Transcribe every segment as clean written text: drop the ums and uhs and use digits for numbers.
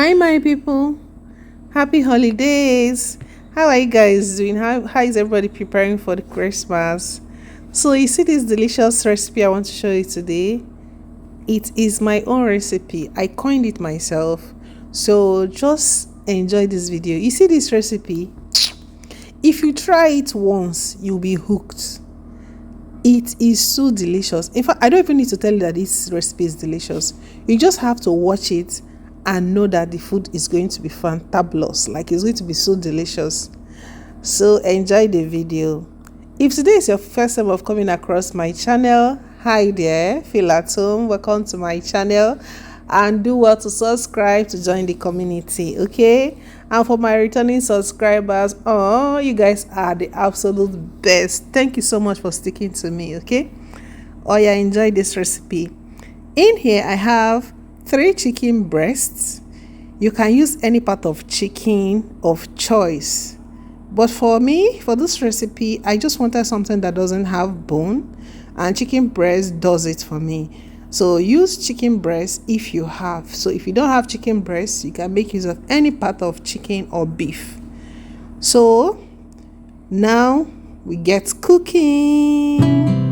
Hi, my people. Happy holidays. How are you guys doing? How is everybody preparing for the Christmas? So, you see this delicious recipe I want to show you today? It is my own recipe. I coined it myself. So, just enjoy this video. You see this recipe? If you try it once, you'll be hooked. It is so delicious. In fact, I don't even need to tell you that this recipe is delicious. You just have to watch it and know that the food is going to be fantabulous. Like, it's going to be so delicious. So enjoy the video. If today is your first time of coming across my channel, hi there, feel at home, welcome to my channel, and do well to subscribe to join the community, okay? And for my returning subscribers, oh, you guys are the absolute best. Thank you so much for sticking to me, okay? Oh yeah, enjoy this recipe. In here I have 3 chicken breasts. You can use any part of chicken of choice, but for me, for this recipe, I just wanted something that doesn't have bone, and chicken breast does it for me. So use chicken breast if you have. So if you don't have chicken breast, you can make use of any part of chicken or beef. So now we get cooking.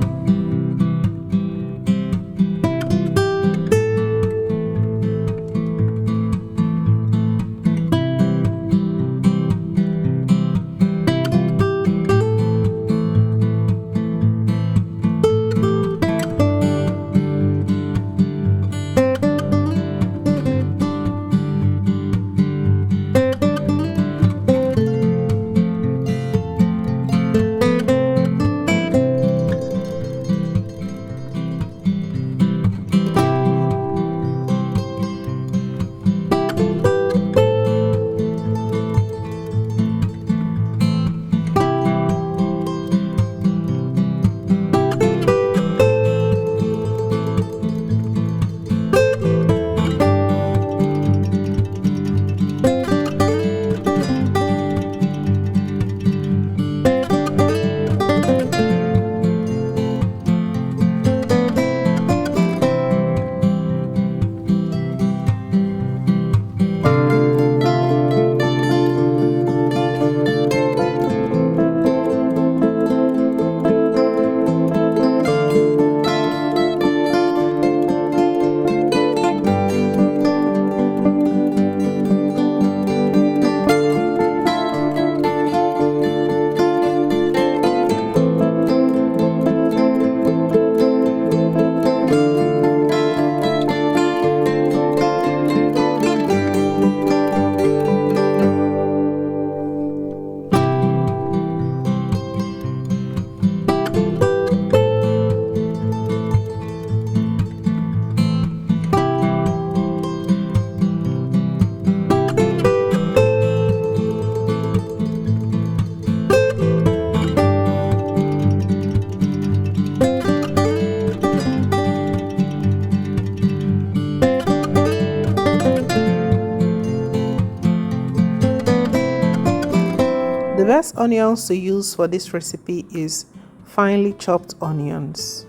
The best onions to use for this recipe is finely chopped onions.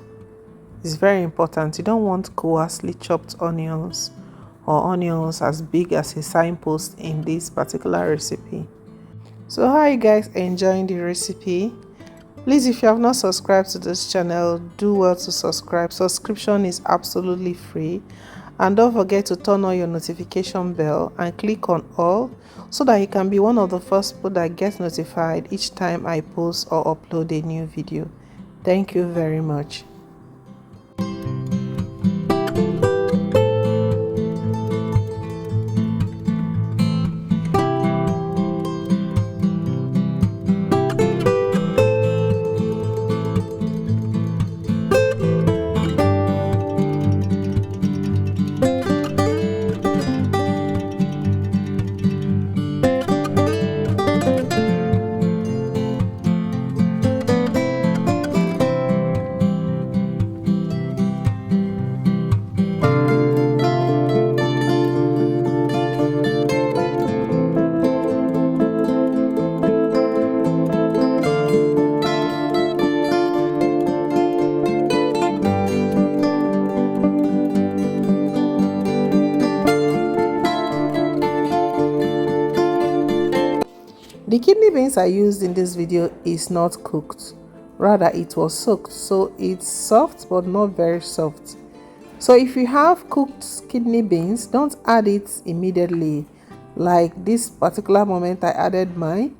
It's very important. You don't want coarsely chopped onions or onions as big as a signpost in this particular recipe. So how are you guys enjoying the recipe? Please, if you have not subscribed to this channel, do well to subscribe. Subscription is absolutely free. And don't forget to turn on your notification bell and click on all so that you can be one of the first people that gets notified each time I post or upload a new video. Thank you very much. The kidney beans I used in this video is not cooked, rather it was soaked, so it's soft but not very soft. So if you have cooked kidney beans, don't add it immediately. Like this particular moment I added mine.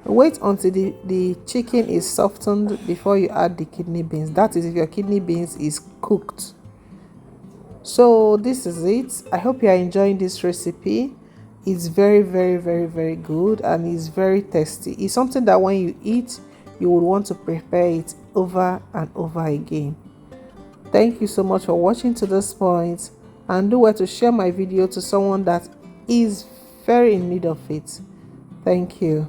Wait until the chicken is softened before you add the kidney beans. That is if your kidney beans is cooked. So this is it. I hope you are enjoying this recipe. It's very very good and it's very tasty. It's something that when you eat, you would want to prepare it over and over again. Thank you so much for watching to this point, and do well to share my video to someone that is very in need of it. Thank you.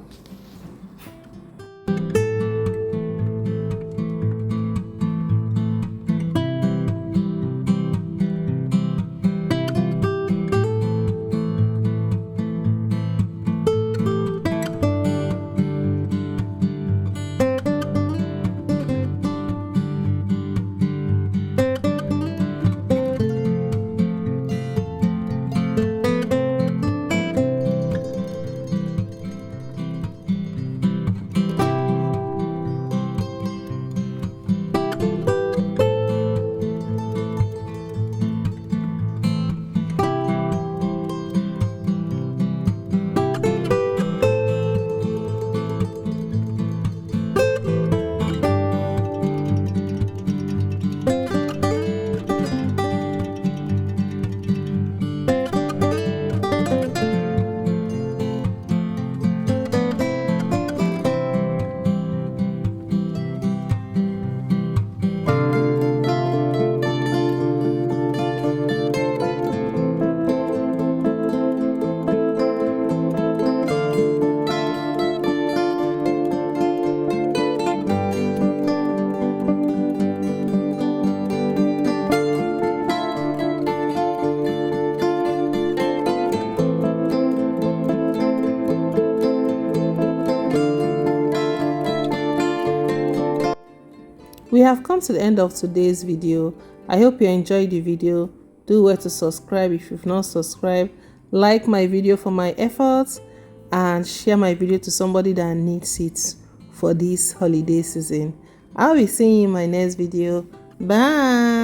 We have come to the end of today's video. I hope you enjoyed the video. Do well to subscribe if you've not subscribed, like my video for my efforts, and share my video to somebody that needs it for this holiday season. I'll be seeing you in my next video. Bye.